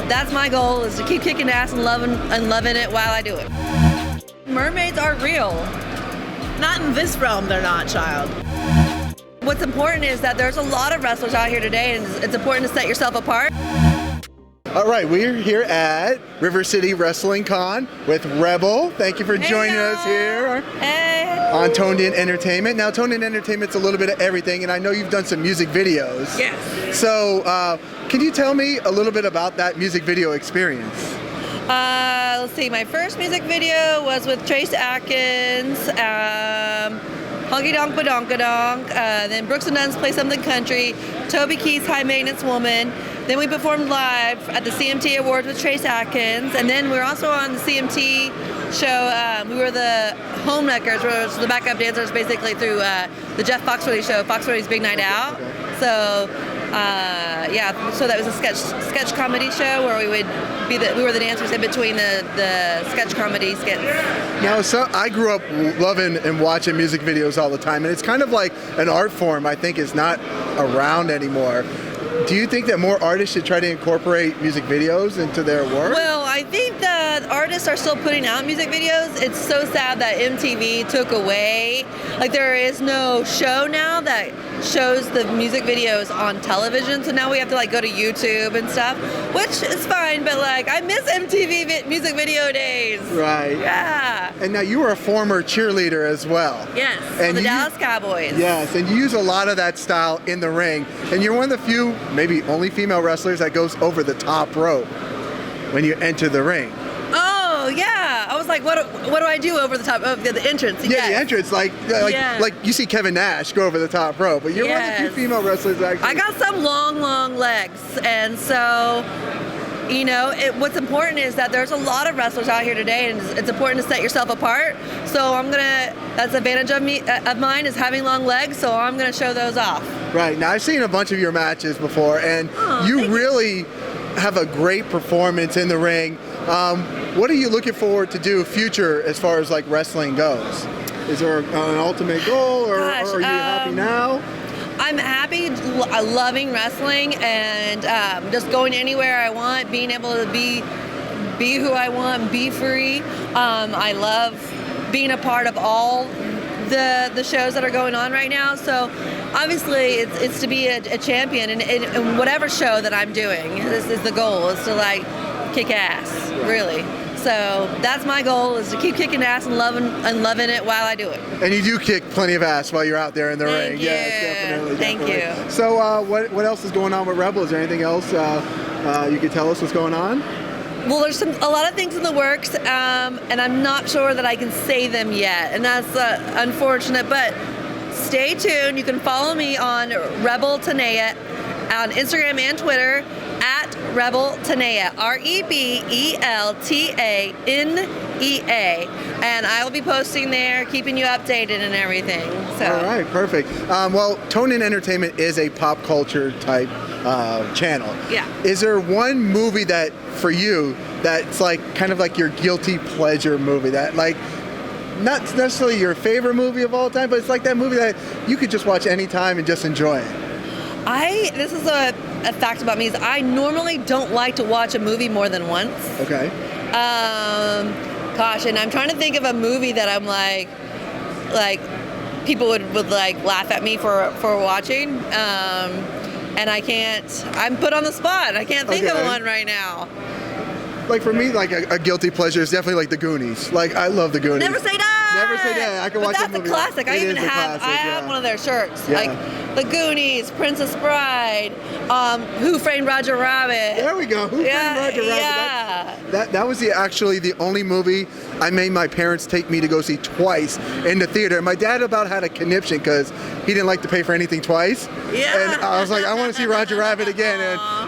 that's my goal, is to keep kicking ass and loving it while I do it. Mermaids are real. Not in this realm, they're not, child. What's important is that there's a lot of wrestlers out here today, and it's important to set yourself apart. All right, we're here at River City Wrestling Con with Rebel. Thank you for joining us here on Toned In Entertainment. Now, Toned In Entertainment's a little bit of everything, and I know you've done some music videos. Yes. So, can you tell me a little bit about that music video experience? Let's see, my first music video was with Trace Atkins, Honky Donk Badonka Donk, then Brooks and Dunn's Play Something Country, Toby Keith's High Maintenance Woman. Then we performed live at the CMT Awards with Trace Atkins, and then we were also on the CMT show. We were the homewreckers, which were the backup dancers basically through the Jeff Foxworthy show, Foxworthy's Big Night Out. Okay. So so that was a sketch comedy show where we were the dancers in between the sketch comedy skits. Now, so I grew up loving and watching music videos all the time, and it's kind of like an art form I think is not around anymore. Do you think that more artists should try to incorporate music videos into their work? Well, I think that artists are still putting out music videos. It's so sad that MTV took away, like there is no show now that shows the music videos on television, so now we have to like go to YouTube and stuff, which is fine, but like I miss MTV music video days. Right. Yeah. And now you were a former cheerleader as well. Yes, and the Dallas Cowboys. Yes, and you use a lot of that style in the ring, and you're one of the few, maybe only female wrestlers that goes over the top rope when you enter the ring. Oh yeah, I was like, what do I do over the top of the entrance? Yeah, Yes. the entrance, like you see Kevin Nash go over the top rope, but you're one of the few female wrestlers that actually. I got some long legs, and so, you know, what's important is that there's a lot of wrestlers out here today, and it's important to set yourself apart. So that's an advantage of mine is having long legs, so I'm gonna show those off. Right, now I've seen a bunch of your matches before, and you really have a great performance in the ring. What are you looking forward to do future as far as like wrestling goes? Is there an ultimate goal, or are you happy now? I'm happy, loving wrestling, and just going anywhere I want, being able to be who I want, be free. I love being a part of all the shows that are going on right now. So obviously it's to be a champion in whatever show that I'm doing. This is the goal, is to like kick ass, really. So that's my goal, is to keep kicking ass and loving it while I do it. And you do kick plenty of ass while you're out there in the ring. Thank you. Yes, definitely. Thank you. So what else is going on with Rebel? Is there anything else you could tell us what's going on? Well, there's a lot of things in the works, and I'm not sure that I can say them yet, and that's unfortunate, but stay tuned. You can follow me on Rebel Tanea on Instagram and Twitter at Rebel Tanea, RebelTaNea, and I will be posting there, keeping you updated and everything. So. All right, perfect. Well, Toned In Entertainment is a pop culture type channel. Yeah. Is there one movie that, for you, that's like kind of like your guilty pleasure movie, that like not necessarily your favorite movie of all time, but it's like that movie that you could just watch anytime and just enjoy it? This is a fact about me, is I normally don't like to watch a movie more than once. Okay. Gosh, and I'm trying to think of a movie that I'm like people would like laugh at me for watching. And I can't, I'm put on the spot. I can't think of one right now. Like for me, like a guilty pleasure is definitely like The Goonies. Like I love The Goonies. Never Say Die! Never Say Die. I can watch that movie. That's a classic. I have one of their shirts. Like The Goonies, Princess Bride, Who Framed Roger Rabbit. There we go. Who Framed Roger Rabbit? Yeah. That was actually the only movie I made my parents take me to go see twice in the theater. My dad about had a conniption because he didn't like to pay for anything twice. Yeah. And I was like, I want to see Roger Rabbit again.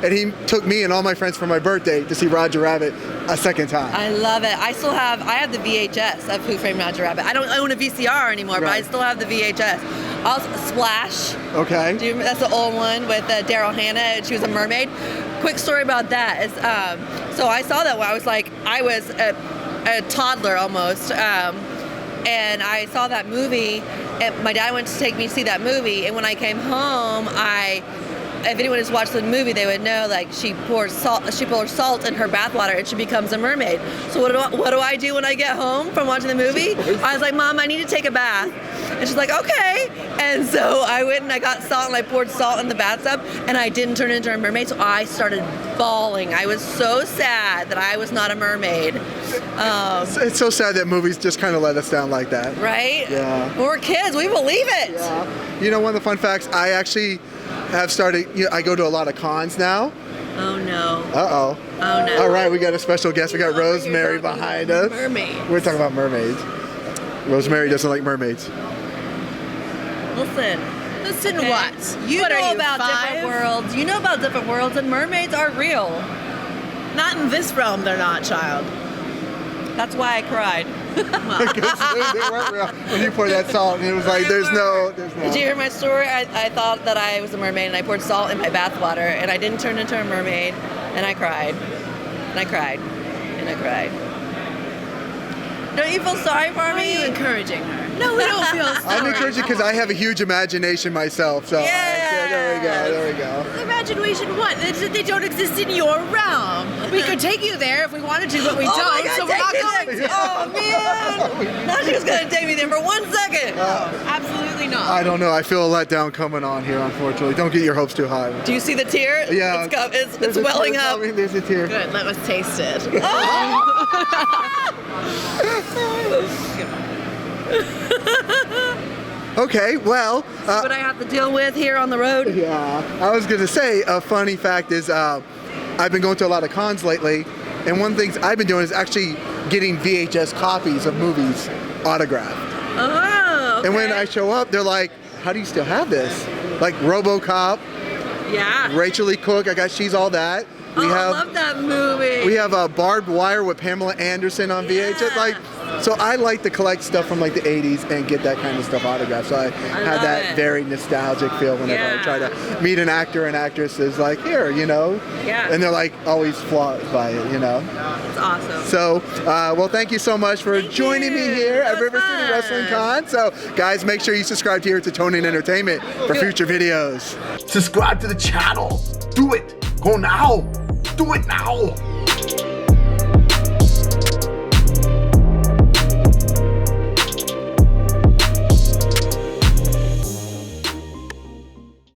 And he took me and all my friends for my birthday to see Roger Rabbit a second time. I love it. I have the VHS of Who Framed Roger Rabbit. I don't own a VCR anymore, but I still have the VHS. Also, Splash. Okay. That's the old one with Daryl Hannah, and she was a mermaid. Quick story about that is, so I saw that when I was a toddler almost, and I saw that movie, and my dad went to take me to see that movie, and when I came home, I if anyone has watched the movie, they would know like she pours salt in her bathwater and she becomes a mermaid. So what do I do when I get home from watching the movie? I was like, Mom, I need to take a bath. And she's like, okay. And so I went and I got salt and I poured salt in the bathtub and I didn't turn into a mermaid. So I started bawling. I was so sad that I was not a mermaid. It's so sad that movies just kind of let us down like that. Right? Yeah. When we're kids, we believe it. Yeah. You know, one of the fun facts, I actually have started, I go to a lot of cons now. Oh no. Uh-oh. Oh no. All right, we got a special guest. We got Rosemary behind us. Mermaids. We're talking about mermaids. Rosemary doesn't like mermaids. Listen Okay. what? You What know are you, about 5? different worlds. You know about different worlds, and mermaids are real. Not in this realm, they're not, child. That's why I cried. They weren't real. When you poured that salt, and it was like, there's no. Did you hear my story? I thought that I was a mermaid, and I poured salt in my bathwater, and I didn't turn into a mermaid, and I cried. And I cried. And I cried. Don't you feel sorry for Why are me? you encouraging her? No, we don't feel sorry. I'm encouraging because I have a huge imagination myself. So there we go. There we go. Imagination what? They don't exist in your realm. We could take you there if we wanted to, but we Oh don't, my God, so we're not take going me to. there. Oh man! Now she's gonna take me there for 1 second. Absolutely not. I don't know. I feel a letdown coming on here, unfortunately. Don't get your hopes too high. Do you see the tear? Yeah. It's There's a welling tear up. coming. There's a tear. Good, let us taste it. Okay, well. What I have to deal with here on the road. Yeah. I was going to say, a funny fact is I've been going to a lot of cons lately, and one of the things I've been doing is actually getting VHS copies of movies autographed. Oh, okay. And when I show up, they're like, how do you still have this? Like RoboCop, Yeah. Rachel Lee Cook, I got She's All That. I love that movie. We have Barbed Wire with Pamela Anderson on VHS. Yeah. Like, so I like to collect stuff from like the 80s and get that kind of stuff autographed. So I have love that it. very nostalgic feel whenever I Yeah. try to meet an actor and actress is like, here, you know? Yeah. And they're like always flawed by it, you know? It's awesome. So, well, thank you so much for Thank joining me you. here That at was River City fun. Wrestling Con. So, guys, make sure you subscribe here to Tonin Entertainment for future videos. Subscribe to the channel. Do it. Go now. Do it now.